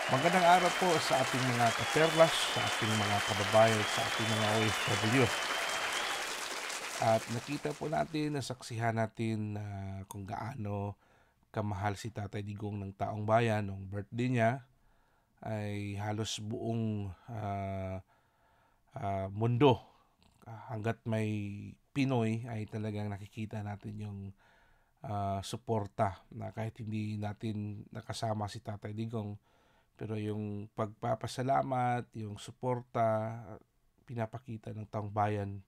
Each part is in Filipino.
Magandang araw po sa ating mga kaperlas, sa ating mga kababayan, sa ating mga OFW. At nakita po natin, nasaksihan natin na kung gaano kamahal si Tatay Digong ng taong bayan. Nung birthday niya ay halos buong mundo, hanggat may Pinoy ay talagang nakikita natin yung suporta na kahit hindi natin nakasama si Tatay Digong, pero yung pagpapasalamat, yung suporta, pinapakita ng taong bayan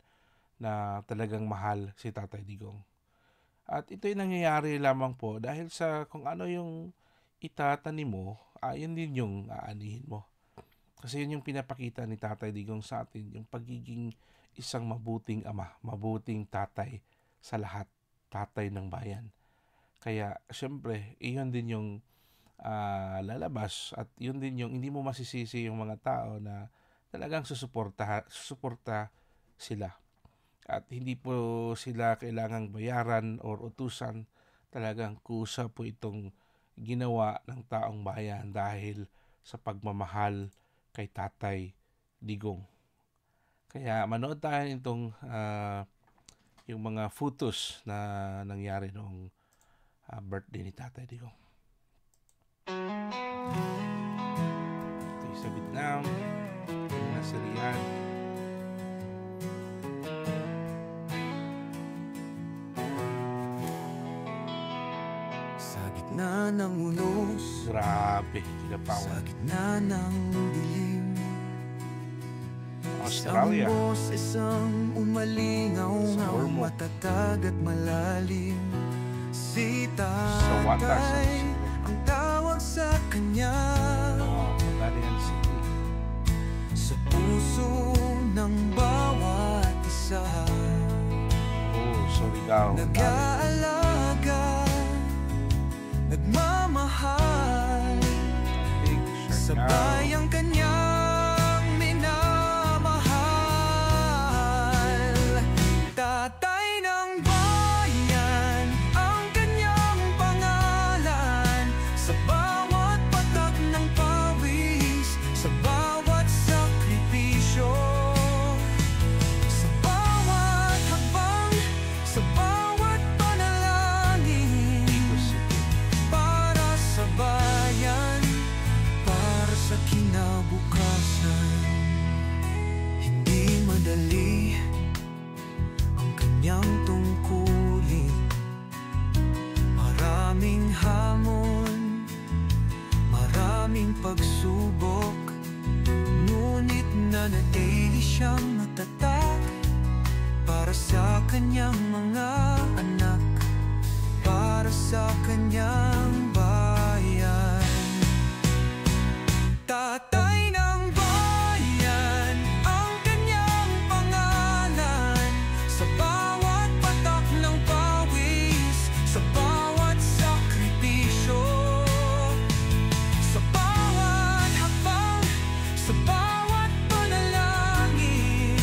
na talagang mahal si Tatay Digong. At ito'y nangyayari lamang po dahil sa kung ano yung itatanim mo, yun din yung aanihin mo. Kasi yun yung pinapakita ni Tatay Digong sa atin, yung pagiging isang mabuting ama, mabuting tatay sa lahat, tatay ng bayan. Kaya syempre, iyon din yung lalabas at yun din yung hindi mo masisisi yung mga tao na talagang susuporta sila. At hindi po sila kailangang bayaran or utusan. Talagang kusa po itong ginawa ng taong bayan dahil sa pagmamahal kay Tatay Digong. Kaya manood tayo itong yung mga photos na nangyari noong birthday ni Tatay Digong. Ito sa Vietnam, yung nasa Riyadh. Sa gitna ng unos, Grabe, sa kinapawan. gitna ng dilim, Australia. isang boses ang umalingaw-ngaw, Sa Ormoc. matatag at malalim. Si Sa Watas, Tatay, ang tawag sa kanya, Pagdalian City. sa puso ng bawat isa. Surigao. Nag-aalaga, nagmamahal Big sa Siargao. bayang kanyang minamahal. Tatay ng bayan, ang kanyang pangalan. Sa bawat patak ng pawis, sa bawat sakripisyo, sa bawat hakbang, sa bawat panalangin, para sa bayan, para sa kinabukasan. Hindi madali ang kanyang tungkulin. Maraming hamon, maraming pagsubok, ngunit nanatili siyang matatag para sa kanyang mga anak, para sa kanyang bayan. Tatay ng bayan, ang kanyang pangalan. Sa bawat patak ng pawis, sa bawat sakripisyo, sa bawat hakbang, sa bawat panalangin,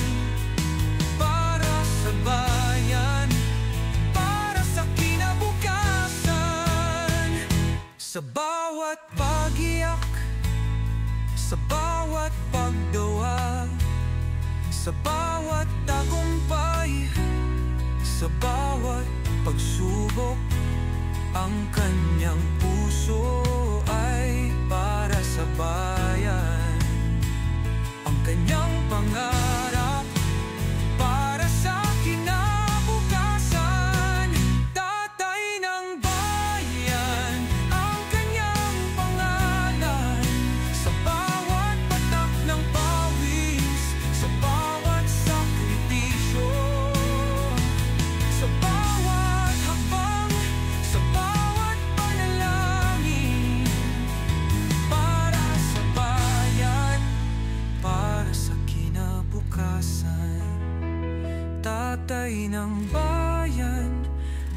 para sa bayan, para sa kinabukasan. Sa bawat pag-iyak, sa bawat pagdawa, sa bawat tagumpay, sa bawat pagsubok, ang kanyang puso ay para sa bayan. Ang kanyang pangarap para sa kinabukasan. Tatay ng bayan, ang kanyang pangalan. Sa bawat patak ng pawis, sa bawat sakripisyo, sa bawat hakbang, sa bawat panalangin, para sa bayan, para sa kinabukasan. Tatay ng bayan,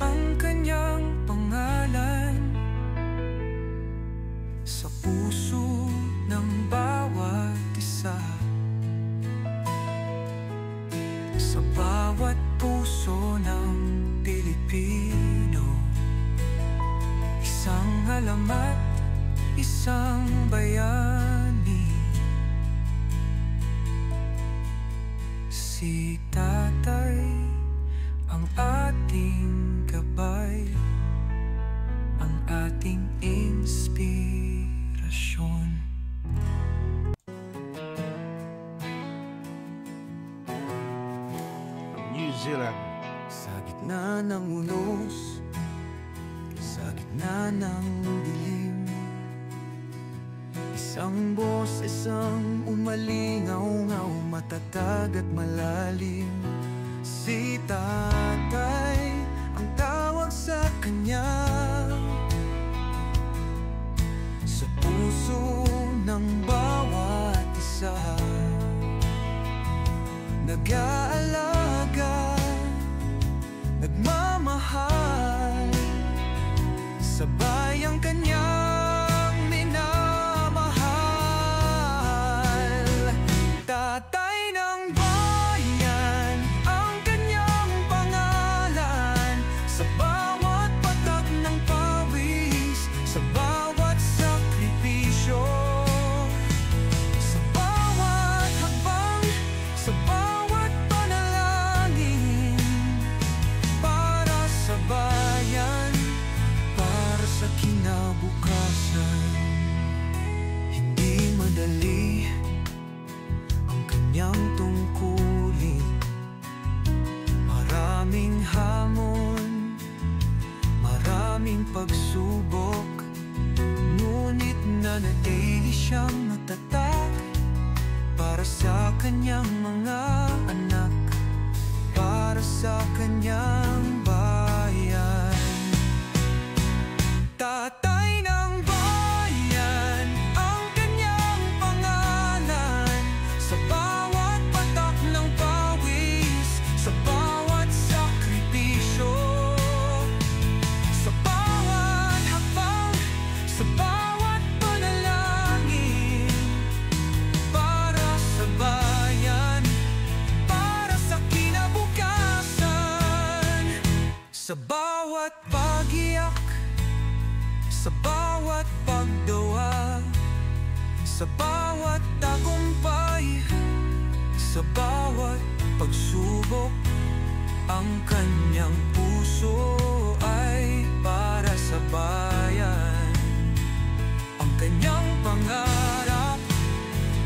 ang kanyang pangalan. Sa puso ng bawat isa, sa bawat puso ng Pilipino. Isang alamat, isang bayan. Isang boses ang umalingaw-ngaw, matatag at malalim. Si tatay ang tawag sa kanya. Sa puso ng bawat isa, nag-aalaga, nagmamahal, sabay ang kanyang minamahal. Tatay ng bayan ang kanyang pangalan. Sa bawat patak ng pawis, sa bawat sakripisyo, sa bawat hakbang, sa bawat panalangin, para sa bayan, para sa kinabukasan. Hindi madali ang kanyang tungkulin. Maraming hamon, maraming pagsubok, ngunit nanatili siyang matatag para sa kanyang mga anak, para sa kanyang bayan. Tatay ng bayan ang kanyang pangalan. Sa bawat patak ng pawis, sa bawat sakripisyo, sa bawat hakbang, sa bawat panalangin, para sa bayan, para sa kinabukasan. Sa bawat pag-iyak, sa bawat pagdawa, sa bawat tagumpay, sa bawat pagsubok, ang kanyang puso ay para sa bayan. Ang kanyang pangarap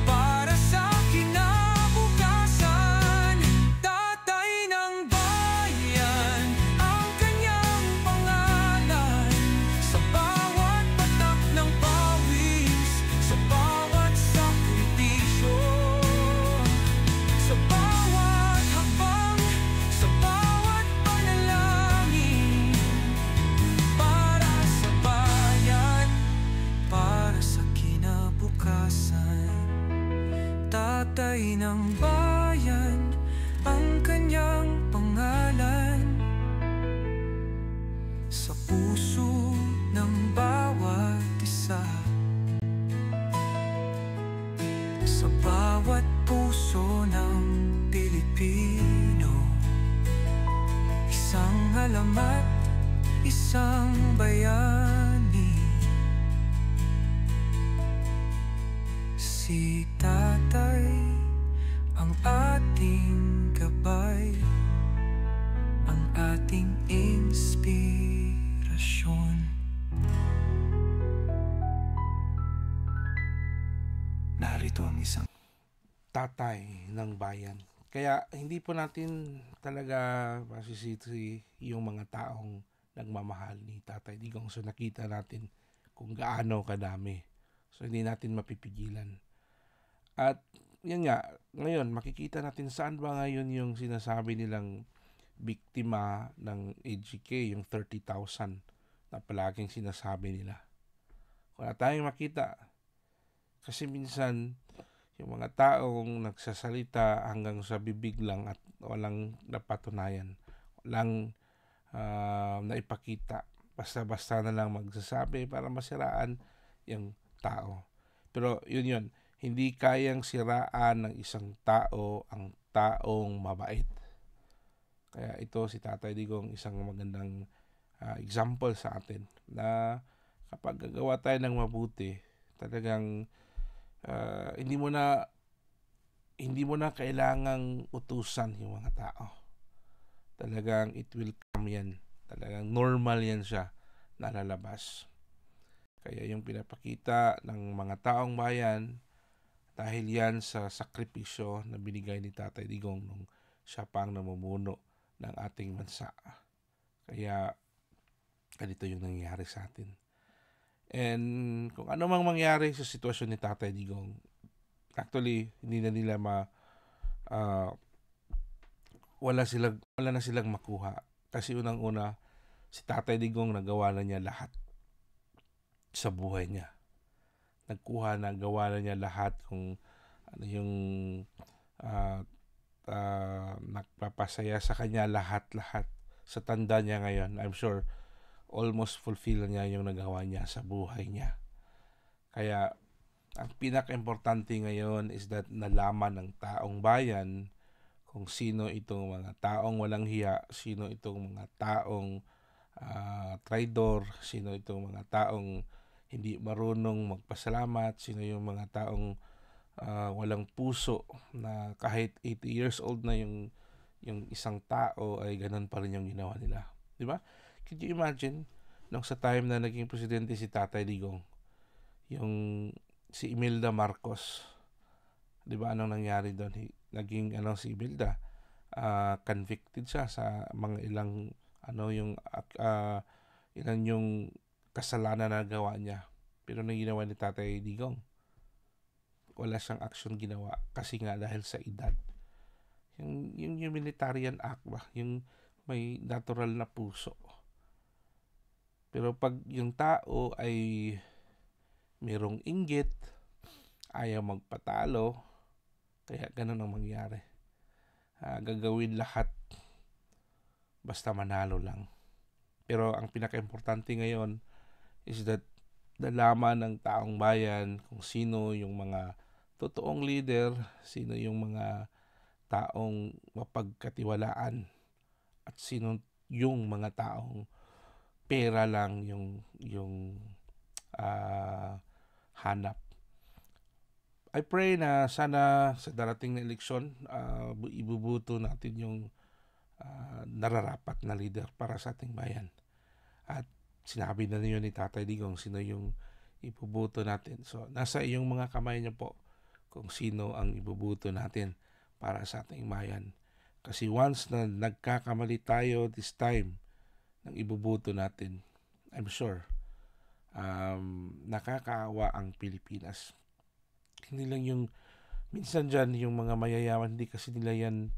para sa kinabukasan. Tatay ng bayan ang kanyang pangalan. Sa bawat patak ng pawis, sa bawat sakripisyo, sa bawat hakbang, sa bawat panalangin, para sa bayan, para sa kinabukasan. Tatay ng bayan ang kanyang pangalan. Sa puso ng bawat isa, sa bawat puso ng Pilipino, isang alamat, isang bayani. Si tatay ang ating gabay, ang ating inspirasyon. Narito ang isang Tatay ng bayan. Kaya hindi po natin talaga masisisi yung mga taong nagmamahal ni Tatay Digong. So nakita natin kung gaano kadami. So hindi natin mapipigilan. At yan nga, ngayon makikita natin saan ba ngayon yung sinasabi nilang biktima ng AGK, yung 30,000 na palaging sinasabi nila. Wala tayong makita. Kasi minsan, yung mga taong nagsasalita hanggang sa bibig lang at walang napatunayan, walang naipakita. Basta-basta na lang magsasabi para masiraan yung tao. Pero yun, hindi kayang siraan ng isang tao ang taong mabait. Kaya ito si Tatay Digong isang magandang example sa atin na kapag gagawa tayo ng mabuti, talagang hindi mo na kailangang utusan yung mga tao. Talagang it will come yan. Talagang normal yan siya na lalabas. Kaya yung pinapakita ng mga taong bayan, dahil yan sa sakripisyo na binigay ni Tatay Digong nung siya pang namumuno ng ating bansa. Kaya ganito yung nangyayari sa atin. And kung ano mang mangyari sa sitwasyon ni Tatay Digong, actually hindi na nila ah, wala na silang makuha. Kasi unang-una, si Tatay Digong nagawa na niya lahat sa buhay niya. Nagawa na niya lahat kung ano yung ah, nagpapasaya sa kanya lahat-lahat. Sa tanda niya ngayon, I'm sure almost fulfill niya yung nagawa niya sa buhay niya. Kaya ang pinaka-importante ngayon is that nalaman ng taong bayan kung sino itong mga taong walang hiya, sino itong mga taong traidor, sino itong mga taong hindi marunong magpasalamat, sino yung mga taong walang puso na kahit 80 years old na yung isang tao ay ganun pa rin yung ginawa nila. Di ba? Could you imagine nung sa time na naging presidente si Tatay Digong, yung si Imelda Marcos, di ba anong nangyari doon? Naging si Imelda, convicted siya sa mga ilang ilan yung kasalanan na nagawa niya. Pero nang ginawa ni Tatay Digong, wala siyang action ginawa kasi nga dahil sa edad. Yung humanitarian act ba, yung may natural na puso. Pero pag yung tao ay merong inggit, ayaw magpatalo, kaya ganun ang mangyari. Gagawin lahat basta manalo lang. Pero ang pinaka-importante ngayon is that nalaman ng taong bayan kung sino yung mga totoong leader, sino yung mga taong mapagkatiwalaan, at sino yung mga taong pera lang yung hanap. I pray na sana sa darating na eleksyon, ibubuto natin yung nararapat na leader para sa ating bayan. At sinabi na niyo ni Tatay Digong sino yung ibubuto natin. So, nasa iyong mga kamay niyo po kung sino ang ibubuto natin para sa ating bayan. Kasi once na nagkakamali tayo this time ng ibubuto natin, I'm sure nakakaawa ang Pilipinas. Hindi lang yung minsan dyan yung mga mayayaman, hindi kasi nila yan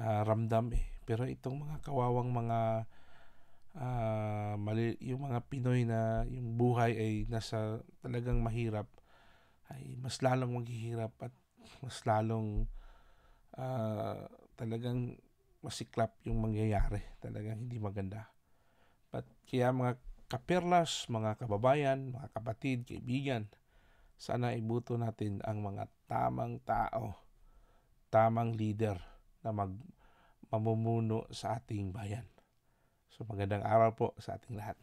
ramdam eh. Pero itong mga kawawang mga yung mga Pinoy na yung buhay ay nasa talagang mahirap, ay mas lalong maghihirap at mas lalong talagang masiklap yung mangyayari. Talagang hindi maganda. But kaya mga kaperlas, mga kababayan, mga kapatid, kaibigan, sana ibuto natin ang mga tamang tao, tamang leader na mamumuno sa ating bayan. So magandang araw po sa ating lahat.